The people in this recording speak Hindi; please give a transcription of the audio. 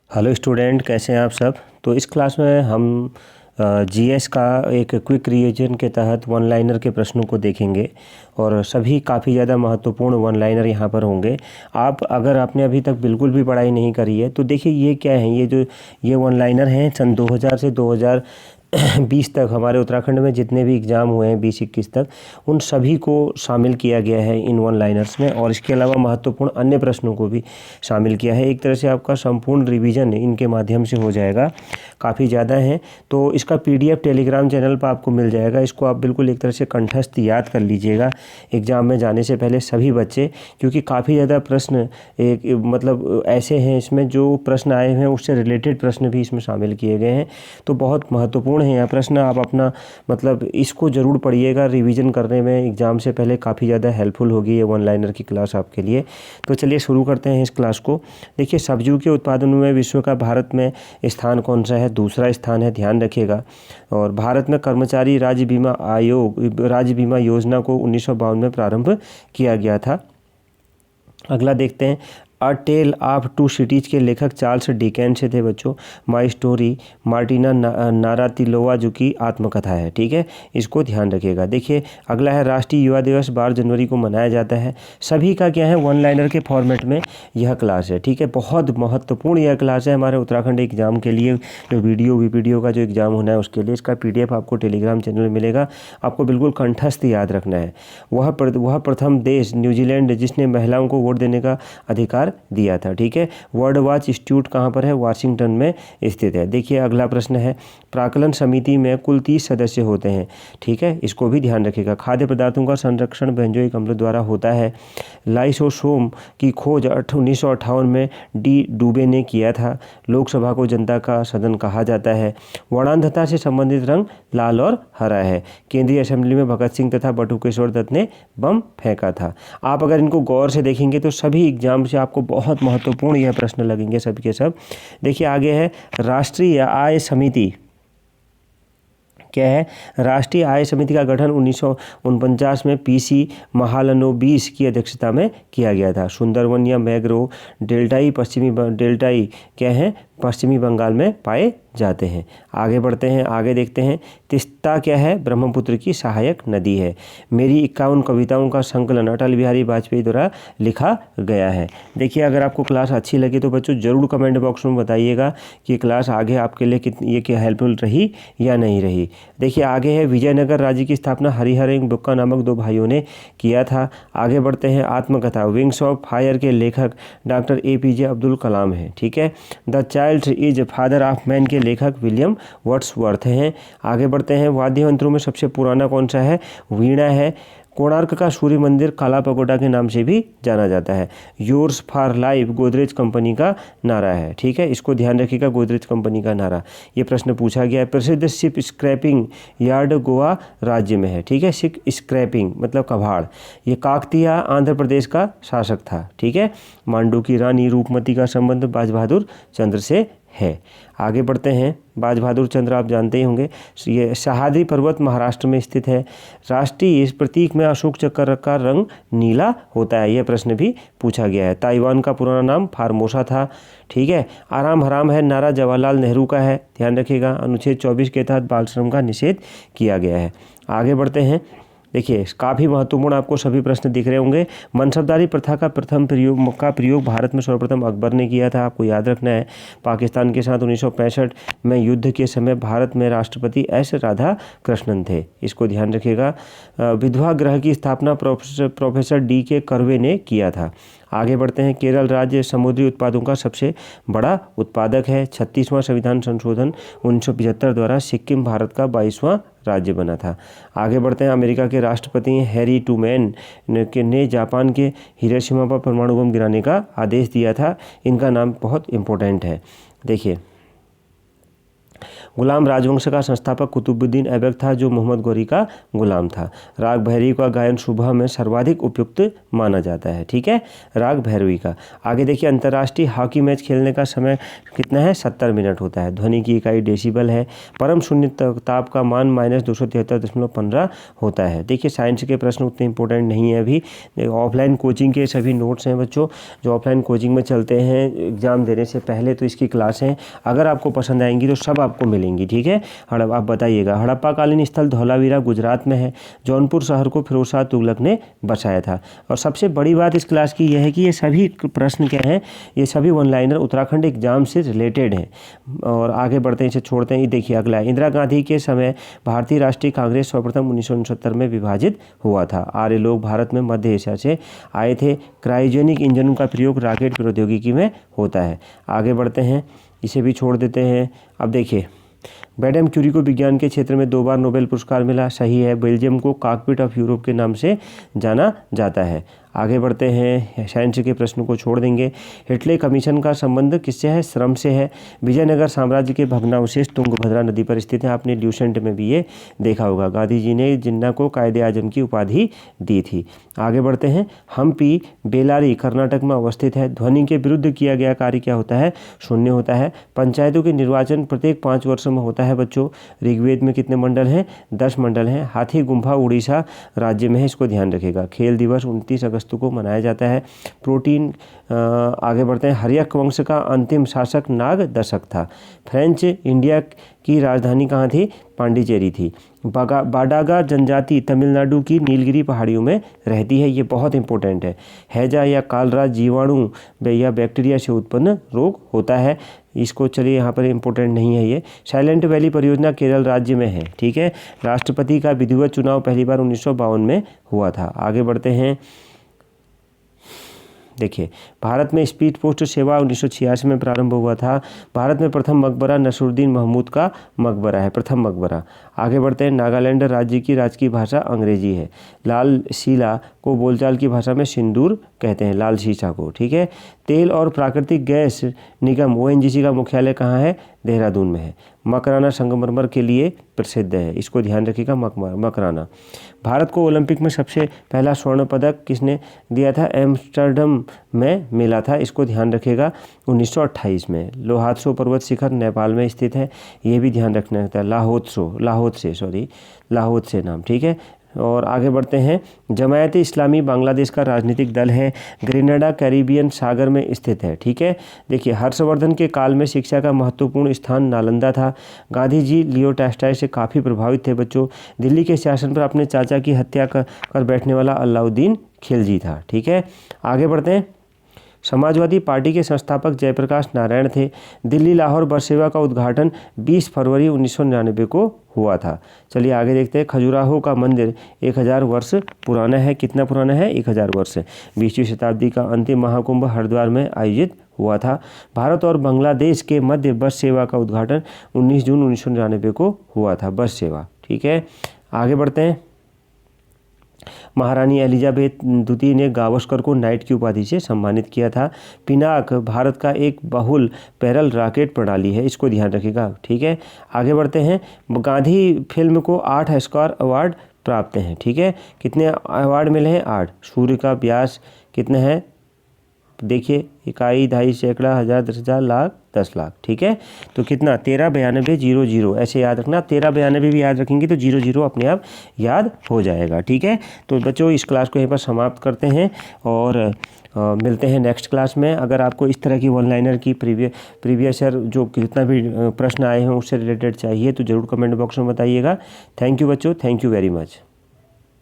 हेलो स्टूडेंट, कैसे हैं आप सब। तो इस क्लास में हम जीएस का एक क्विक रिवीजन के तहत वन लाइनर के प्रश्नों को देखेंगे और सभी काफ़ी ज़्यादा महत्वपूर्ण वन लाइनर यहाँ पर होंगे। आप अगर आपने अभी तक बिल्कुल भी पढ़ाई नहीं करी है तो देखिए ये क्या है, ये वन लाइनर हैं सन 2000 से 2020 तक हमारे उत्तराखंड में जितने भी एग्ज़ाम हुए हैं 20-21 तक, उन सभी को शामिल किया गया है इन वन लाइनर्स में। और इसके अलावा महत्वपूर्ण अन्य प्रश्नों को भी शामिल किया है। एक तरह से आपका संपूर्ण रिवीजन इनके माध्यम से हो जाएगा। काफ़ी ज़्यादा हैं तो इसका पीडीएफ टेलीग्राम चैनल पर आपको मिल जाएगा। इसको आप बिल्कुल एक तरह से कंठस्थ याद कर लीजिएगा एग्ज़ाम में जाने से पहले सभी बच्चे, क्योंकि काफ़ी ज़्यादा प्रश्न मतलब ऐसे हैं इसमें जो प्रश्न आए हैं उससे रिलेटेड प्रश्न भी इसमें शामिल किए गए हैं। तो बहुत महत्वपूर्ण है यह प्रश्न। आप अपना मतलब इसको ज़रूर पढ़िएगा, रिवीजन करने में एग्ज़ाम से पहले काफ़ी ज़्यादा हेल्पफुल होगी ये वन लाइनर की क्लास आपके लिए। तो चलिए शुरू करते हैं इस क्लास को। देखिए, सब्जियों के उत्पादन में विश्व का भारत में स्थान कौन सा है? दूसरा स्थान है, ध्यान रखिएगा। और भारत में कर्मचारी राज्य बीमा योजना को 1952 में प्रारंभ किया गया था। अगला देखते हैं, अ टेल ऑफ टू सिटीज़ के लेखक चार्ल्स डिकेंस थे बच्चों। माई स्टोरी मार्टिना नारातिलोवा जो की आत्मकथा है, ठीक है, इसको ध्यान रखिएगा। देखिए अगला है, राष्ट्रीय युवा दिवस 12 जनवरी को मनाया जाता है। सभी का क्या है, वन लाइनर के फॉर्मेट में यह क्लास है, ठीक है। बहुत महत्वपूर्ण यह क्लास है हमारे उत्तराखंड एग्जाम के लिए, जो वीडियो का जो एग्ज़ाम होना है उसके लिए। इसका PDF आपको टेलीग्राम चैनल में मिलेगा। आपको बिल्कुल कंठस्थ याद रखना है। वह प्रथम देश न्यूजीलैंड जिसने महिलाओं को वोट देने का अधिकार दिया था, ठीक है। वर्ल्ड वॉच इंस्टीट्यूट कहाँ पर है? वाशिंगटन में स्थित है। देखिए अगला प्रश्न है, प्राक्कलन समिति में कुल 30 सदस्य होते हैं, ठीक है, इसको भी ध्यान रखिएगा। खाद्य पदार्थों का संरक्षण बेंजोइक अम्ल द्वारा होता है। लाइसोसोम की खोज 1958 में डी डुबे ने किया था। लोकसभा को जनता का सदन कहा जाता है। वर्णांधता से संबंधित रंग लाल और हरा है। केंद्रीय असेंबली में भगत सिंह तथा बटुकेश्वर दत्त ने बम फेंका था। आप अगर इनको गौर से देखेंगे तो सभी एग्जाम से आपको बहुत महत्वपूर्ण यह प्रश्न लगेंगे सब के सब। देखिए आगे है, राष्ट्रीय आय समिति क्या है? राष्ट्रीय आय समिति का गठन 1949 में PC महालनोबिस की अध्यक्षता में किया गया था। सुंदरवन या मैंग्रोव डेल्टाई क्या है? पश्चिमी बंगाल में पाए जाते हैं। आगे बढ़ते हैं, आगे देखते हैं, तिस्ता क्या है? ब्रह्मपुत्र की सहायक नदी है। मेरी 51 कविताओं का संकलन अटल बिहारी वाजपेयी द्वारा लिखा गया है। देखिए अगर आपको क्लास अच्छी लगी तो बच्चों ज़रूर कमेंट बॉक्स में बताइएगा कि क्लास आगे आपके लिए कितनी ये क्या हेल्पफुल रही या नहीं रही। देखिए आगे है, विजयनगर राज्य की स्थापना हरिहर एवं बुक्का नामक 2 भाइयों ने किया था। आगे बढ़ते हैं, आत्मकथा विंग्स ऑफ फायर के लेखक डॉक्टर APJ अब्दुल कलाम हैं, ठीक है। The child is father of man के लेखक विलियम वर्ड्सवर्थ हैं। आगे बढ़ते हैं, वाद्य यंत्रों में सबसे पुराना कौन सा है? वीणा है। कोणार्क का सूर्य मंदिर काला पगोडा के नाम से भी जाना जाता है। Yours for life Godrej company का नारा है, ठीक है, इसको ध्यान रखिएगा, गोदरेज कंपनी का नारा। ये प्रश्न पूछा गया है। प्रसिद्ध शिप स्क्रैपिंग यार्ड गोवा राज्य में है, ठीक है। शिप स्क्रैपिंग मतलब कबाड़। ये काकतीय आंध्र प्रदेश का शासक था, ठीक है। मांडू की रानी रूपमती का संबंध बाज बहादुर चंद्र से है। आगे बढ़ते हैं, बाज बहादुर चंद्र आप जानते ही होंगे। ये सह्याद्री पर्वत महाराष्ट्र में स्थित है। राष्ट्रीय इस प्रतीक में अशोक चक्र का रंग नीला होता है, यह प्रश्न भी पूछा गया है। ताइवान का पुराना नाम फार्मोसा था, ठीक है। आराम हराम है नारा जवाहरलाल नेहरू का है, ध्यान रखिएगा। अनुच्छेद 24 के तहत बाल श्रम का निषेध किया गया है। आगे बढ़ते हैं, देखिए काफ़ी महत्वपूर्ण आपको सभी प्रश्न दिख रहे होंगे। मनसबदारी प्रथा का प्रयोग भारत में सर्वप्रथम अकबर ने किया था, आपको याद रखना है। पाकिस्तान के साथ 1965 में युद्ध के समय भारत में राष्ट्रपति S राधा कृष्णन थे, इसको ध्यान रखिएगा। विधवा गृह की स्थापना प्रोफेसर DK कर्वे ने किया था। आगे बढ़ते हैं, केरल राज्य समुद्री उत्पादों का सबसे बड़ा उत्पादक है। 36वां संविधान संशोधन 1975 द्वारा सिक्किम भारत का 22वां राज्य बना था। आगे बढ़ते हैं, अमेरिका के राष्ट्रपति हैरी ट्रूमैन ने जापान के हिरोशिमा पर परमाणु बम गिराने का आदेश दिया था। इनका नाम बहुत इम्पोर्टेंट है। देखिए गुलाम राजवंश का संस्थापक कुतुबुद्दीन ऐबक था, जो मोहम्मद गौरी का गुलाम था। राग भैरवी का गायन सुबह में सर्वाधिक उपयुक्त माना जाता है। ठीक है, राग भैरवी का। आगे देखिए, अंतर्राष्ट्रीय हॉकी मैच खेलने का समय कितना है? 70 मिनट होता है। ध्वनि की इकाई डेसिबल है। परम शून्य ताप का मान -273.15 होता है। देखिए, साइंस के प्रश्न उतने इंपॉर्टेंट नहीं है अभी। ऑफलाइन कोचिंग के सभी नोट्स हैं बच्चों, जो ऑफलाइन कोचिंग में चलते हैं एग्जाम देने से पहले, तो इसकी क्लास हैं। अगर आपको पसंद आएंगी तो सब आपको मिलेंगी। ठीक है, आप बताइएगा। हड़प्पाकालीन स्थल धौलावीरा गुजरात में है। जौनपुर शहर को फिरोज शाह तुगलक ने बसाया था। और सबसे बड़ी बात इस क्लास की यह है कि ये सभी प्रश्न क्या हैं, ये सभी वन लाइनर उत्तराखंड एग्जाम से रिलेटेड हैं। और आगे बढ़ते हैं, इसे छोड़ते हैं। ये देखिए अगला, इंदिरा गांधी के समय भारतीय राष्ट्रीय कांग्रेस सर्वप्रथम 1969 में विभाजित हुआ था। आर्य लोग भारत में मध्य एशिया से आए थे। क्रायोजेनिक इंजनों का प्रयोग रॉकेट प्रौद्योगिकी में होता है। आगे बढ़ते हैं, इसे भी छोड़ देते हैं। अब देखिए, मैडम क्यूरी को विज्ञान के क्षेत्र में 2 बार नोबेल पुरस्कार मिला। सही है। बेल्जियम को कॉकपिट ऑफ यूरोप के नाम से जाना जाता है। आगे बढ़ते हैं, साइंस के प्रश्न को छोड़ देंगे। हिटले कमीशन का संबंध किससे है? श्रम से है। विजयनगर साम्राज्य के भग्नावशेष तुंगभद्रा नदी पर स्थित है। आपने ल्यूसेंट में भी ये देखा होगा। गांधी जी ने जिन्ना को कायदे आजम की उपाधि दी थी। आगे बढ़ते हैं, हम्पी बेलारी कर्नाटक में अवस्थित है। ध्वनि के विरुद्ध किया गया कार्य क्या होता है? शून्य होता है। पंचायतों के निर्वाचन प्रत्येक 5 वर्षों में होता है बच्चों। ऋग्वेद में कितने मंडल हैं? 10 मंडल हैं। हाथी गुम्फा उड़ीसा राज्य में है, इसको ध्यान रखिएगा। खेल दिवस 29 अगस्त को मनाया जाता है। प्रोटीन। आगे बढ़ते हैं, हर्यक वंश का अंतिम शासक नाग दशक था। फ्रेंच इंडिया की राजधानी कहाँ थी? पांडिचेरी थी। बाडागा जनजाति तमिलनाडु की नीलगिरी पहाड़ियों में रहती है। ये बहुत इंपॉर्टेंट है। हैजा या कालरा जीवाणु या बैक्टीरिया से उत्पन्न रोग होता है। इसको चलिए, यहाँ पर इंपॉर्टेंट नहीं है ये। साइलेंट वैली परियोजना केरल राज्य में है। ठीक है। राष्ट्रपति का विधिवत चुनाव पहली बार 1952 में हुआ था। आगे बढ़ते हैं, देखिए, भारत में स्पीड पोस्ट सेवा 1986 में प्रारंभ हुआ था। भारत में प्रथम मकबरा नसरुद्दीन महमूद का मकबरा है, प्रथम मकबरा। आगे बढ़ते हैं, नागालैंड राज्य की राजकीय भाषा अंग्रेजी है। लाल शीला को बोलचाल की भाषा में सिंदूर कहते हैं, लाल शीशा को। ठीक है। तेल और प्राकृतिक गैस निगम ONGC का मुख्यालय कहाँ है? देहरादून में है। मकराना संगमरमर के लिए प्रसिद्ध है, इसको ध्यान रखिएगा। मकराना। भारत को ओलंपिक में सबसे पहला स्वर्ण पदक किसने दिया था? एम्स्टर्डम में मिला था, इसको ध्यान रखिएगा, 1928 में। लोहात्सो पर्वत शिखर नेपाल में स्थित है, ये भी ध्यान रखना होता है। लाहोत्से नाम। ठीक है। और आगे बढ़ते हैं, जमायत इस्लामी बांग्लादेश का राजनीतिक दल है। ग्रेनाडा कैरिबियन सागर में स्थित है। ठीक है। देखिए, हर्षवर्धन के काल में शिक्षा का महत्वपूर्ण स्थान नालंदा था। गांधी जी लियो टॉल्स्टॉय से काफ़ी प्रभावित थे बच्चों। दिल्ली के शासन पर अपने चाचा की हत्या कर बैठने वाला अलाउद्दीन खिलजी था। ठीक है। आगे बढ़ते हैं, समाजवादी पार्टी के संस्थापक जयप्रकाश नारायण थे। दिल्ली लाहौर बस सेवा का उद्घाटन 20 फरवरी 1999 को हुआ था। चलिए आगे देखते हैं, खजुराहो का मंदिर 1000 वर्ष पुराना है। कितना पुराना है? 1000 वर्ष। 20वीं शताब्दी का अंतिम महाकुंभ हरिद्वार में आयोजित हुआ था। भारत और बांग्लादेश के मध्य बस सेवा का उद्घाटन 19 जून 1999 को हुआ था, बस सेवा। ठीक है। आगे बढ़ते हैं, महारानी एलिजाबेथ द्वितीय ने गावस्कर को नाइट की उपाधि से सम्मानित किया था। पिनाक भारत का एक बहुल पैरल रॉकेट प्रणाली है, इसको ध्यान रखिएगा। ठीक है। आगे बढ़ते हैं, गांधी फिल्म को 8 ऑस्कर अवार्ड प्राप्त हैं। ठीक है। कितने अवार्ड मिले हैं? 8। सूर्य का व्यास कितने हैं? देखिए, इकाई, दहाई, सैकड़ा, हज़ार, 10,000, लाख, 10 लाख। ठीक है। तो कितना? 139200 ऐसे याद रखना। 1392 भी याद रखेंगे तो 00 अपने आप याद हो जाएगा। ठीक है। तो बच्चों, इस क्लास को यहीं पर समाप्त करते हैं और मिलते हैं नेक्स्ट क्लास में। अगर आपको इस तरह की वन लाइनर की प्रीवियस ईयर जो जितना भी प्रश्न आए हैं उससे रिलेटेड चाहिए तो ज़रूर कमेंट बॉक्स में बताइएगा। थैंक यू बच्चों, थैंक यू वेरी मच।